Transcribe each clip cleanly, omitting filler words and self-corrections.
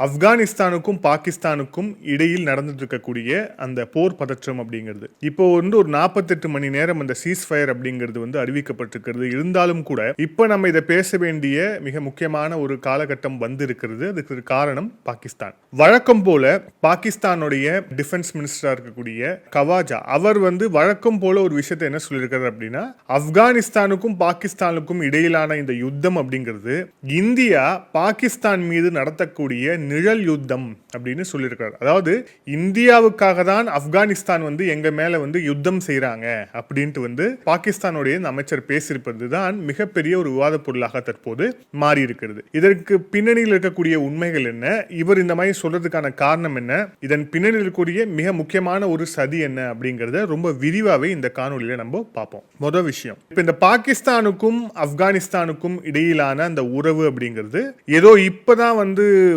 ஆப்கானிஸ்தானுக்கும் பாகிஸ்தானுக்கும் இடையில் நடந்துட்டு இருக்கக்கூடிய அந்த போர் பதற்றம் அப்படிங்கிறது இப்போ ஒரு 48 மணி நேரம் அந்த சீஸ் ஃபயர் அப்படிங்கிறது அறிவிக்கப்பட்டிருக்கிறது. இருந்தாலும் கூட இப்போ நம்ம இதை பேச வேண்டிய மிக முக்கியமான ஒரு காலகட்டம் வந்து இருக்கிறது. அதுக்கு காரணம் பாகிஸ்தான். வழக்கம் போல பாகிஸ்தானுடைய டிஃபென்ஸ் மினிஸ்டரா இருக்கக்கூடிய கவாஜா அவர் வழக்கம் போல ஒரு விஷயத்தை என்ன சொல்லியிருக்காரு அப்படின்னா, ஆப்கானிஸ்தானுக்கும் பாகிஸ்தானுக்கும் இடையிலான இந்த யுத்தம் அப்படிங்கிறது இந்தியா பாகிஸ்தான் மீது நடத்தக்கூடிய நிழல் யுத்தம் அப்படின்னு சொல்லியிருக்காரு. அதாவது இந்தியாவுக்காக தான் ஆப்கானிஸ்தான் எங்க மேல யுத்தம் செய்யறாங்க அப்படின்ட்டு பாகிஸ்தானுடைய அமைச்சர் பேசியிருப்பது தான் மிகப்பெரிய ஒரு விவாத பொருளாக தற்போது மாறி இருக்கிறது. இதற்கு பின்னணியில் இருக்கக்கூடிய உண்மைகள் என்ன, இவர் இந்த மாதிரி சொல்றதுக்கான காரணம் என்ன, இதன் பின்னணியில் இருக்கக்கூடிய மிக முக்கியமான ஒரு சதி என்ன அப்படிங்கறத ரொம்ப விரிவாவே இந்த காணொலியில நம்ம பார்ப்போம். முதல் விஷயம், இப்ப இந்த பாகிஸ்தானுக்கும் ஆப்கானிஸ்தானுக்கும் இடையிலான அந்த உறவு அப்படிங்கிறது ஏதோ இப்பதான்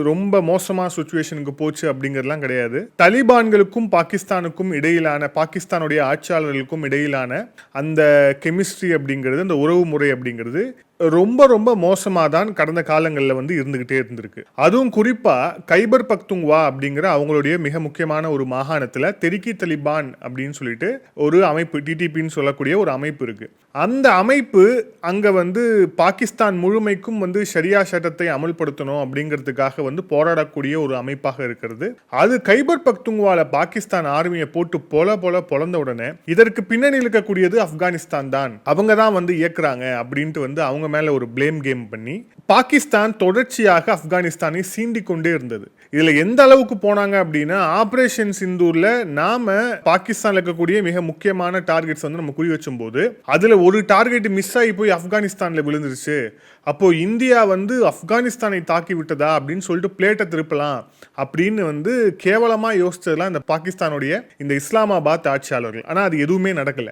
ரொம்ப மோசமான சிச்சுவேஷனுக்கு போச்சு அப்படிங்கிறதுலாம் கிடையாது. தலிபான்களுக்கும் பாகிஸ்தானுக்கும் இடையிலான, பாகிஸ்தானுடைய ஆட்சியாளர்களுக்கும் இடையிலான அந்த கெமிஸ்ட்ரி அப்படிங்கிறது, அந்த உறவு முறை அப்படிங்கிறது ரொம்ப ரொம்ப மோசமாக தான் கடந்த காலங்களில் இருந்துகிட்டே இருந்திருக்கு. அதுவும் குறிப்பா கைபர் பக்துங்வா அப்படிங்கிற அவங்களுடைய மிக முக்கியமான ஒரு மாகாணத்தில் தெரிக்கி தலிபான் அப்படின்னு சொல்லிட்டு ஒரு அமைப்பு, டிடிபின்னு சொல்லக்கூடிய ஒரு அமைப்பு இருக்கு. அந்த அமைப்பு அங்க பாகிஸ்தான் முழுமைக்கும் ஷரியா சட்டத்தை அமல்படுத்தணும் அப்படிங்கிறதுக்காக போராடக்கூடிய ஒரு அமைப்பாக இருக்கிறது. அது கைபர் பக்துங்வால பாகிஸ்தான் ஆர்மியை போட்டு பொலந்த உடனே இதற்கு பின்னணி இருக்கக்கூடியது ஆப்கானிஸ்தான் தான், அவங்க தான் இயக்குறாங்க அப்படின்ட்டு அவங்க மேல ஒரு ப்ளேம் கேம் பண்ணி பாகிஸ்தான் தொடர்ச்சியாக ஆப்கானிஸ்தானை சீண்டிக் கொண்டே இருந்தது. இதுல எந்த அளவுக்கு போனாங்க அப்படின்னா, ஆபரேஷன் சிந்தூர்ல நாம பாகிஸ்தான்ல இருக்கக்கூடிய மிக முக்கியமான டார்கெட்ஸ் நம்ம குறி வச்சும் போது அதுல ஒரு டார்கெட் மிஸ் ஆகி போய் ஆப்கானிஸ்தான்ல விழுந்துருச்சு. அப்போ இந்தியா ஆப்கானிஸ்தானை தாக்கி விட்டதா அப்படின்னு சொல்லிட்டு பிளேட்டை திருப்பலாம் அப்படின்னு கேவலமா யோசிச்சதுலாம் இந்த பாகிஸ்தானுடைய இந்த இஸ்லாமாபாத் ஆட்சியாளர்கள். ஆனா அது எதுவுமே நடக்கல.